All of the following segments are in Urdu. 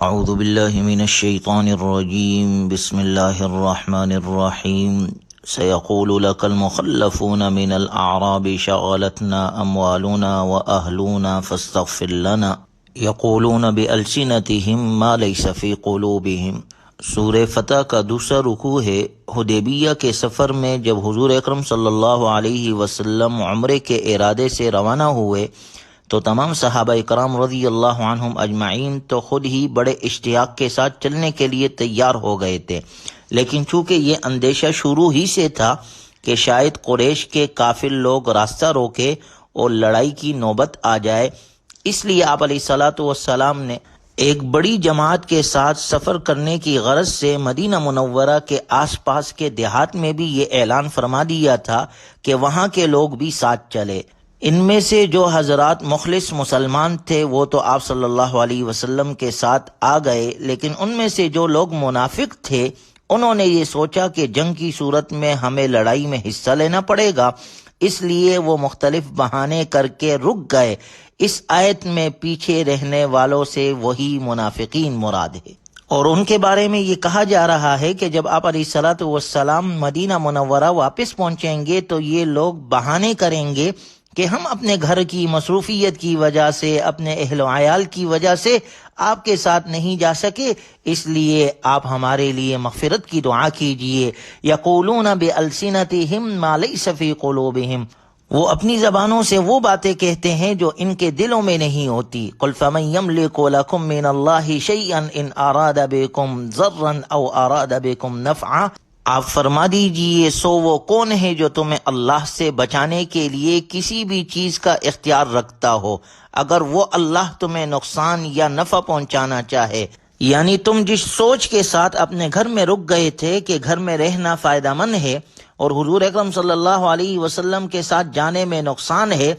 اعوذ باللہ من الشیطان الرجیم بسم اللہ الرحمن الرحیم سیقول لك المخلفون من الاعراب شغلتنا اموالنا واهلنا فاستغفر لنا یقولون بألسنتهم ما لیس فی قلوبهم۔ سورہ فتح کا دوسرا رکوع ہے۔ حدیبیہ کے سفر میں جب حضور اکرم صلی اللہ علیہ وسلم عمرے کے ارادے سے روانہ ہوئے تو تمام صحابہ کرام رضی اللہ عنہم اجمعین تو خود ہی بڑے اشتیاق کے ساتھ چلنے کے لیے تیار ہو گئے تھے، لیکن چونکہ یہ اندیشہ شروع ہی سے تھا کہ شاید قریش کے کافر لوگ راستہ روکے اور لڑائی کی نوبت آ جائے، اس لیے آپ علیہ الصلاۃ والسلام نے ایک بڑی جماعت کے ساتھ سفر کرنے کی غرض سے مدینہ منورہ کے آس پاس کے دیہات میں بھی یہ اعلان فرما دیا تھا کہ وہاں کے لوگ بھی ساتھ چلے۔ ان میں سے جو حضرات مخلص مسلمان تھے وہ تو آپ صلی اللہ علیہ وسلم کے ساتھ آ گئے، لیکن ان میں سے جو لوگ منافق تھے انہوں نے یہ سوچا کہ جنگ کی صورت میں ہمیں لڑائی میں حصہ لینا پڑے گا، اس لیے وہ مختلف بہانے کر کے رک گئے۔ اس آیت میں پیچھے رہنے والوں سے وہی منافقین مراد ہے، اور ان کے بارے میں یہ کہا جا رہا ہے کہ جب آپ علیہ الصلاۃ والسلام مدینہ منورہ واپس پہنچیں گے تو یہ لوگ بہانے کریں گے کہ ہم اپنے گھر کی مصروفیت کی وجہ سے، اپنے اہل و عیال کی وجہ سے آپ کے ساتھ نہیں جا سکے، اس لیے آپ ہمارے لیے مغفرت کی دعا کیجئے۔ یقولون بألسنتهم ما لیس فی قلوبہم، وہ اپنی زبانوں سے وہ باتیں کہتے ہیں جو ان کے دلوں میں نہیں ہوتی۔ قل فمن یملک لکم من اللہ شیئا ان اراد بکم ضرا او اراد بکم نفعا، آپ فرما دیجئے سو وہ کون ہے جو تمہیں اللہ سے بچانے کے لیے کسی بھی چیز کا اختیار رکھتا ہو، اگر وہ اللہ تمہیں نقصان یا نفع پہنچانا چاہے۔ یعنی تم جس سوچ کے ساتھ اپنے گھر میں رک گئے تھے کہ گھر میں رہنا فائدہ مند ہے اور حضور اکرم صلی اللہ علیہ وسلم کے ساتھ جانے میں نقصان ہے،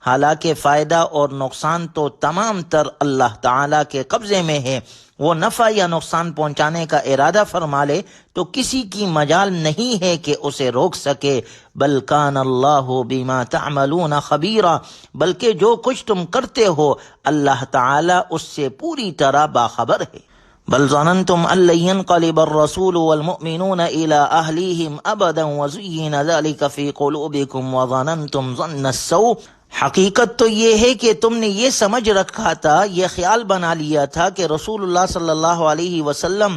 حالانکہ فائدہ اور نقصان تو تمام تر اللہ تعالیٰ کے قبضے میں ہے۔ وہ نفع یا نقصان پہنچانے کا ارادہ فرما لے تو کسی کی مجال نہیں ہے کہ اسے روک سکے۔ بل کان اللہ بما تعملون خبیرا، بلکہ جو کچھ تم کرتے ہو اللہ تعالیٰ اس سے پوری طرح باخبر ہے۔ بل ظننتم ان لن ينقلب الرسول والمؤمنون الى اهليهم ابدا وزين ذلك في قلوبكم وظننتم ظن السوء، حقیقت تو یہ ہے کہ تم نے یہ سمجھ رکھا تھا، یہ خیال بنا لیا تھا کہ رسول اللہ صلی اللہ علیہ وسلم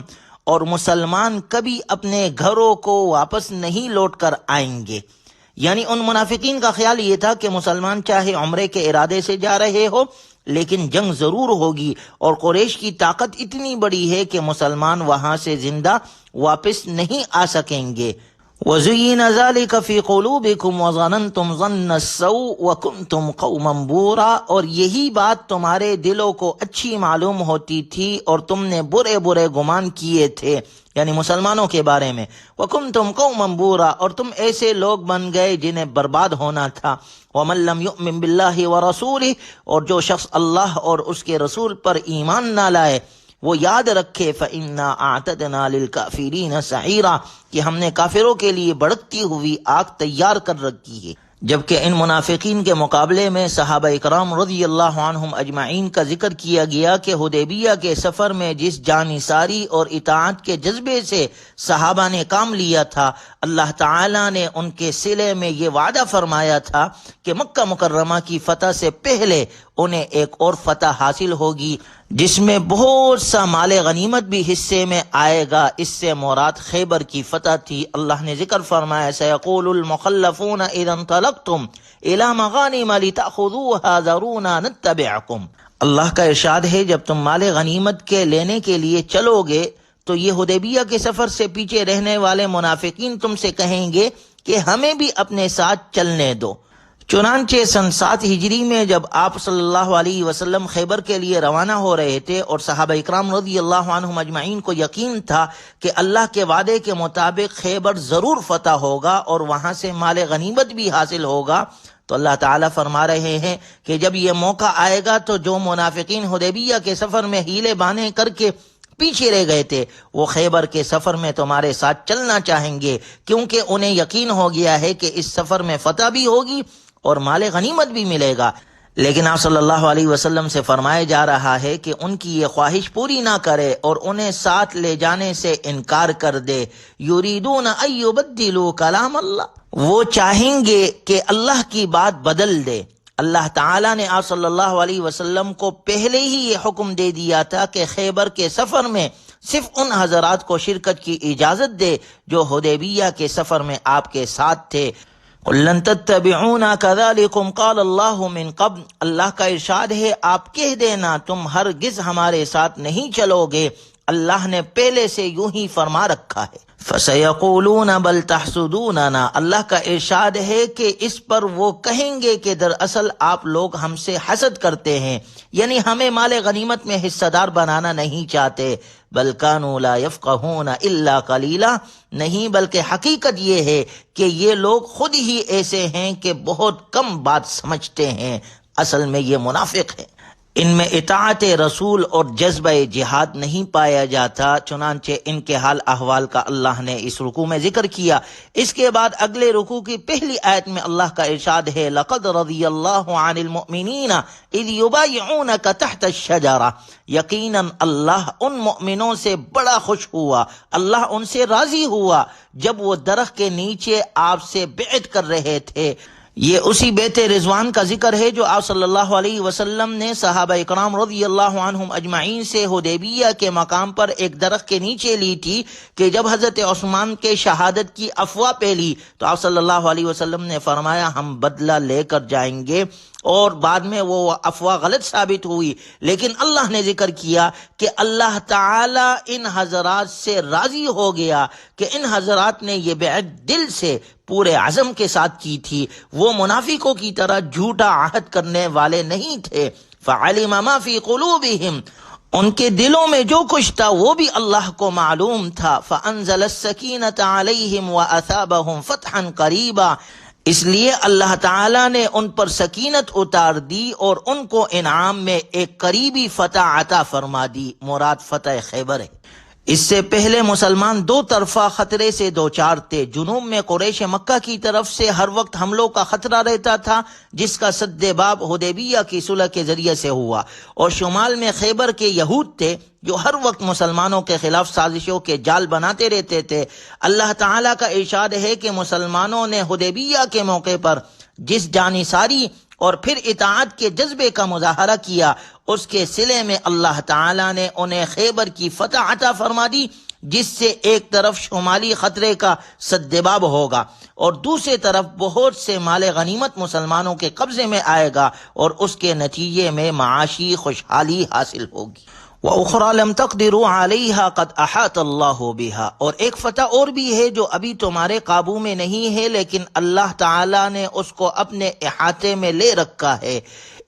اور مسلمان کبھی اپنے گھروں کو واپس نہیں لوٹ کر آئیں گے۔ یعنی ان منافقین کا خیال یہ تھا کہ مسلمان چاہے عمرے کے ارادے سے جا رہے ہو لیکن جنگ ضرور ہوگی، اور قریش کی طاقت اتنی بڑی ہے کہ مسلمان وہاں سے زندہ واپس نہیں آ سکیں گے۔ وَزُيِّنَ ذَلِكَ فِي قُلُوبِكُمْ وَظَنَنْتُمْ ظَنَّ السَّوْءِ وَكُنْتُمْ قَوْمًا بُورًا، اور یہی بات تمہارے دلوں کو اچھی معلوم ہوتی تھی اور تم نے برے برے گمان کیے تھے، یعنی مسلمانوں کے بارے میں۔ وَكُنْتُمْ قَوْمًا بُورًا، اور تم ایسے لوگ بن گئے جنہیں برباد ہونا تھا۔ وَمَن لَّمْ يُؤْمِن بِاللَّهِ وَرَسُولِهِ، اور جو شخص اللہ اور اس کے رسول پر ایمان نہ لائے وہ یاد رکھے فَإِنَّا أَعْتَدْنَا لِلْكَافِرِينَ سَعِيرًا، کہ ہم نے کافروں کے لیے بھڑکتی ہوئی آگ تیار کر رکھی ہے۔ جبکہ ان منافقین کے مقابلے میں صحابہ اکرام رضی اللہ عنہم اجمعین کا ذکر کیا گیا کہ حدیبیہ کے سفر میں جس جانثاری اور اطاعت کے جذبے سے صحابہ نے کام لیا تھا، اللہ تعالیٰ نے ان کے صلے میں یہ وعدہ فرمایا تھا کہ مکہ مکرمہ کی فتح سے پہلے انہیں ایک اور فتح حاصل ہوگی جس میں بہت سا مال غنیمت بھی حصے میں آئے گا۔ اس سے مراد خیبر کی فتح تھی۔ اللہ نے ذکر فرمایا سَيَقُولُ الْمُخَلَّفُونَ إِذَا انطَلَقْتُمْ إِلَى مَغَانِمَ لِتَأْخُذُوهَا ذَرُونَا نَتَّبِعْكُمْ، اللہ کا ارشاد ہے جب تم مال غنیمت کے لینے کے لیے چلو گے تو یہ حدیبیہ کے سفر سے پیچھے رہنے والے منافقین تم سے کہیں گے کہ ہمیں بھی اپنے ساتھ چلنے دو۔ چنانچہ سن 7 ہجری میں جب آپ صلی اللہ علیہ وسلم خیبر کے لیے روانہ ہو رہے تھے اور صحابہ اکرام رضی اللہ عنہم اجمعین کو یقین تھا کہ اللہ کے وعدے کے مطابق خیبر ضرور فتح ہوگا اور وہاں سے مال غنیمت بھی حاصل ہوگا، تو اللہ تعالیٰ فرما رہے ہیں کہ جب یہ موقع آئے گا تو جو منافقین حدیبیہ کے سفر میں ہیلے بانے کر کے پیچھے رہ گئے تھے وہ خیبر کے سفر میں تمہارے ساتھ چلنا چاہیں گے، کیونکہ انہیں یقین ہو گیا ہے کہ اس سفر میں فتح بھی ہوگی اور مال غنیمت بھی ملے گا۔ لیکن آپ صلی اللہ علیہ وسلم سے فرمایا جا رہا ہے کہ ان کی یہ خواہش پوری نہ کرے اور انہیں ساتھ لے جانے سے انکار کر دے۔ یریدون ان یبدلوا کلام اللہ، وہ چاہیں گے کہ اللہ کی بات بدل دے۔ اللہ تعالیٰ نے آپ صلی اللہ علیہ وسلم کو پہلے ہی یہ حکم دے دیا تھا کہ خیبر کے سفر میں صرف ان حضرات کو شرکت کی اجازت دے جو حدیبیہ کے سفر میں آپ کے ساتھ تھے۔ قُل لَن تَتَّبِعُونَا كَذَلِكُمْ قَالَ اللَّهُ مِن قَبْلُ، اللہ کا ارشاد ہے آپ کہہ دینا تم ہرگز ہمارے ساتھ نہیں چلو گے، اللہ نے پہلے سے یوں ہی فرما رکھا ہے۔ فَسَيَقُولُونَ بَلْ تَحْسُدُونَنَا، اللہ کا ارشاد ہے کہ اس پر وہ کہیں گے کہ دراصل آپ لوگ ہم سے حسد کرتے ہیں، یعنی ہمیں مال غنیمت میں حصہ دار بنانا نہیں چاہتے۔ بل كانوا لا يفقهون الا قليلا، نہیں بلکہ حقیقت یہ ہے کہ یہ لوگ خود ہی ایسے ہیں کہ بہت کم بات سمجھتے ہیں، اصل میں یہ منافق ہیں۔ ان میں اطاعت رسول اور جذبہ جہاد نہیں پایا جاتا، چنانچہ ان کے حال احوال کا اللہ نے اس رکوع میں ذکر کیا۔ اس کے بعد اگلے رکوع کی پہلی آیت میں اللہ کا ارشاد ہے لَقَدْ رَضِيَ اللَّهُ عَنِ الْمُؤْمِنِينَ إِذْ يُبَايِعُونَكَ تَحْتَ الشَّجَرَةِ، یقیناً اللہ ان مؤمنوں سے بڑا خوش ہوا، اللہ ان سے راضی ہوا جب وہ درخت کے نیچے آپ سے بیعت کر رہے تھے۔ یہ اسی بیت رضوان کا ذکر ہے جو آپ صلی اللہ علیہ وسلم نے صحابہ اکرام رضی اللہ عنہم اجمعین سے حدیبیہ کے مقام پر ایک درخت کے نیچے لی تھی کہ جب حضرت عثمان کے شہادت کی افواہ پھیلی تو آپ صلی اللہ علیہ وسلم نے فرمایا ہم بدلہ لے کر جائیں گے، اور بعد میں وہ افواہ غلط ثابت ہوئی، لیکن اللہ نے ذکر کیا کہ اللہ تعالی ان حضرات سے راضی ہو گیا کہ ان حضرات نے یہ بیعت دل سے پورے عزم کے ساتھ کی تھی، وہ منافقوں کی طرح جھوٹا عہد کرنے والے نہیں تھے۔ فعلم ما فی قلوبہم، ان کے دلوں میں جو کچھ تھا وہ بھی اللہ کو معلوم تھا۔ فانزل السکینۃ علیہم واثابہم فتحا قریبا، اس لیے اللہ تعالیٰ نے ان پر سکینت اتار دی اور ان کو انعام میں ایک قریبی فتح عطا فرما دی، مراد فتح خیبر ہے۔ اس سے پہلے مسلمان دو طرفہ خطرے سے دوچار تھے۔ جنوب میں قریش مکہ کی طرف سے ہر وقت حملوں کا خطرہ رہتا تھا جس کا سد باب حدیبیہ کی صلح کے ذریعے سے ہوا، اور شمال میں خیبر کے یہود تھے جو ہر وقت مسلمانوں کے خلاف سازشوں کے جال بناتے رہتے تھے۔ اللہ تعالیٰ کا ارشاد ہے کہ مسلمانوں نے حدیبیہ کے موقع پر جس جانصاری اور پھر اطاعت کے جذبے کا مظاہرہ کیا، اس کے صلے میں اللہ تعالیٰ نے انہیں خیبر کی فتح عطا فرما دی، جس سے ایک طرف شمالی خطرے کا سدباب ہوگا اور دوسری طرف بہت سے مال غنیمت مسلمانوں کے قبضے میں آئے گا، اور اس کے نتیجے میں معاشی خوشحالی حاصل ہوگی۔ وَأُخْرَى لَمْ تَقْدِرُوا عَلَيْهَا قَدْ أَحَاطَ اللَّهُ بِهَا، اور ایک فتح اور بھی ہے جو ابھی تمہارے قابو میں نہیں ہے لیکن اللہ تعالیٰ نے اس کو اپنے احاطے میں لے رکھا ہے۔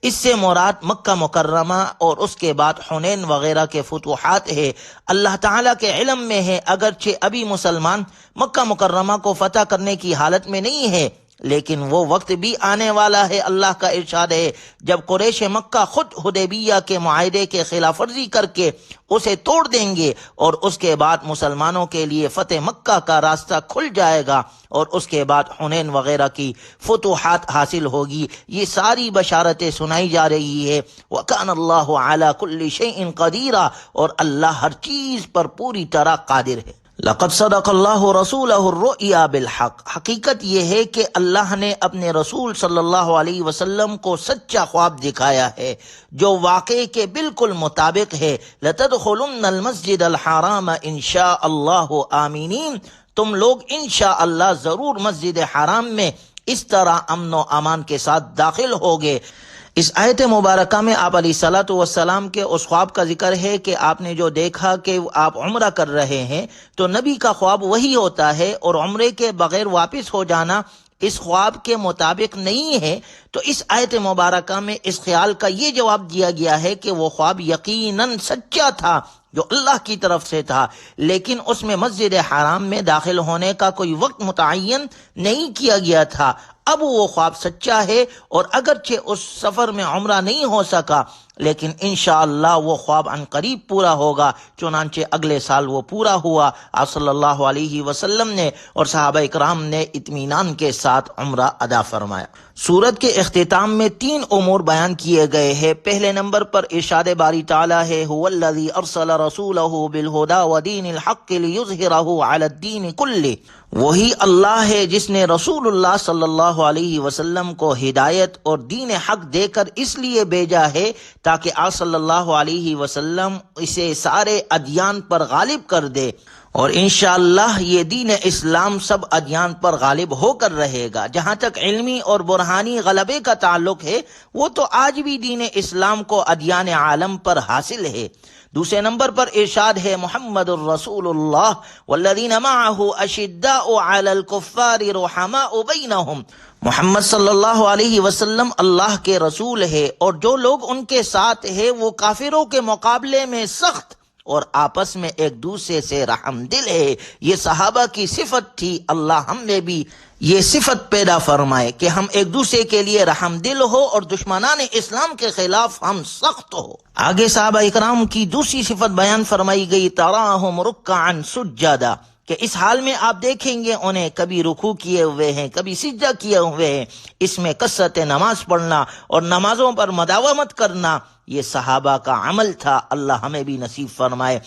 اس سے مراد مکہ مکرمہ اور اس کے بعد حنین وغیرہ کے فتوحات ہے۔ اللہ تعالیٰ کے علم میں ہے اگرچہ ابھی مسلمان مکہ مکرمہ کو فتح کرنے کی حالت میں نہیں ہے، لیکن وہ وقت بھی آنے والا ہے۔ اللہ کا ارشاد ہے جب قریش مکہ خود حدیبیہ کے معاہدے کے خلاف ورزی کر کے اسے توڑ دیں گے، اور اس کے بعد مسلمانوں کے لیے فتح مکہ کا راستہ کھل جائے گا اور اس کے بعد حنین وغیرہ کی فتوحات حاصل ہوگی۔ یہ ساری بشارتیں سنائی جا رہی ہے۔ وَكَانَ اللَّهُ عَلَى كُلِّ شَيْءٍ قَدِيرًا، اور اللہ ہر چیز پر پوری طرح قادر ہے۔ لقد صدق اللہ رسولہ الرؤیا بالحق، حقیقت یہ ہے کہ اللہ نے اپنے رسول صلی اللہ علیہ وسلم کو سچا خواب دکھایا ہے جو واقعے کے بالکل مطابق ہے۔ لتدخلن المسجد الحرام انشاء اللہ آمینین، تم لوگ انشاءاللہ ضرور مسجد حرام میں اس طرح امن و امان کے ساتھ داخل ہوگے۔ اس آیت مبارکہ میں آپ علیہ الصلوۃ والسلام کے اس خواب کا ذکر ہے کہ آپ نے جو دیکھا کہ آپ عمرہ کر رہے ہیں، تو نبی کا خواب وہی ہوتا ہے، اور عمرے کے بغیر واپس ہو جانا اس خواب کے مطابق نہیں ہے۔ تو اس آیت مبارکہ میں اس خیال کا یہ جواب دیا گیا ہے کہ وہ خواب یقیناً سچا تھا جو اللہ کی طرف سے تھا، لیکن اس میں مسجد حرام میں داخل ہونے کا کوئی وقت متعین نہیں کیا گیا تھا۔ اب وہ خواب سچا ہے، اور اگرچہ اس سفر میں عمرہ نہیں ہو سکا، لیکن انشاءاللہ وہ خواب عن قریب پورا ہوگا۔ چنانچہ اگلے سال وہ پورا ہوا۔ آپ صلی اللہ علیہ وسلم نے اور صحابہ اکرام نے اطمینان کے ساتھ عمرہ ادا فرمایا۔ سورت کے اختتام میں 3 امور بیان کیے گئے ہیں۔ پہلے نمبر پر ارشاد باری تعالیٰ ہے، هو الذی ارسل رسولہ بالہدی ودین الحق لیظہرہ علی الدین کلہ۔ وہی اللہ ہے جس نے رسول اللہ صلی اللہ علیہ وسلم کو ہدایت اور دین حق دے کر اس لیے بھیجا ہے تاکہ آپ صلی اللہ علیہ وسلم اسے سارے ادیان پر غالب کر دے، اور انشاءاللہ یہ دین اسلام سب ادیان پر غالب ہو کر رہے گا۔ جہاں تک علمی اور برہانی غلبے کا تعلق ہے، وہ تو آج بھی دین اسلام کو ادیان عالم پر حاصل ہے۔ دوسرے نمبر پر ارشاد ہے، محمد الرسول اللہ والذین معہ اشداء علی الکفار رحماء بینہم۔ محمد صلی اللہ علیہ وسلم اللہ کے رسول ہے، اور جو لوگ ان کے ساتھ ہیں وہ کافروں کے مقابلے میں سخت اور آپس میں ایک دوسرے سے رحم دل ہے۔ یہ صحابہ کی صفت تھی۔ اللہ ہم میں بھی یہ صفت پیدا فرمائے کہ ہم ایک دوسرے کے لیے رحم دل ہو اور دشمنان اسلام کے خلاف ہم سخت ہو۔ آگے صحابہ اکرام کی دوسری صفت بیان فرمائی گئی، تراہم رکعا سجدا، کہ اس حال میں آپ دیکھیں گے انہیں کبھی رکوع کیے ہوئے ہیں، کبھی سجدہ کیے ہوئے ہیں۔ اس میں کثرت نماز پڑھنا اور نمازوں پر مداومت کرنا یہ صحابہ کا عمل تھا۔ اللہ ہمیں بھی نصیب فرمائے۔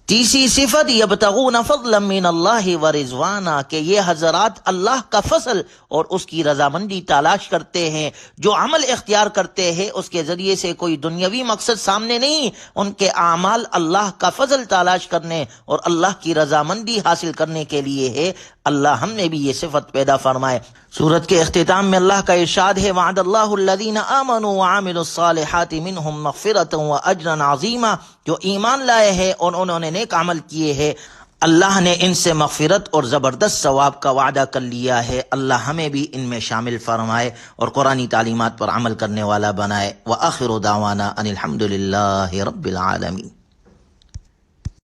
تیسری صفت، یبتغون فضلا من اللہ ورضوانا، کہ یہ حضرات اللہ کا فضل اور اس کی رضامندی تلاش کرتے ہیں۔ جو عمل اختیار کرتے ہیں اس کے ذریعے سے کوئی دنیاوی مقصد سامنے نہیں، ان کے اعمال اللہ کا فضل تلاش کرنے اور اللہ کی رضامندی حاصل کرنے کے لیے ہے۔ اللہ ہم نے بھی یہ صفت پیدا فرمائے۔ سورت کے اختتام میں اللہ کا ارشاد ہے، وعد اللہ الذین آمنوا وعملوا الصالحات منہم مغفرۃ واجرا عظیما، جو ایمان لائے ہیں اور انہوں نے نیک عمل کیے ہیں، اللہ نے ان سے مغفرت اور زبردست ثواب کا وعدہ کر لیا ہے۔ اللہ ہمیں بھی ان میں شامل فرمائے اور قرآنی تعلیمات پر عمل کرنے والا بنائے۔ وآخر دعوانا ان الحمد للہ رب العالمین۔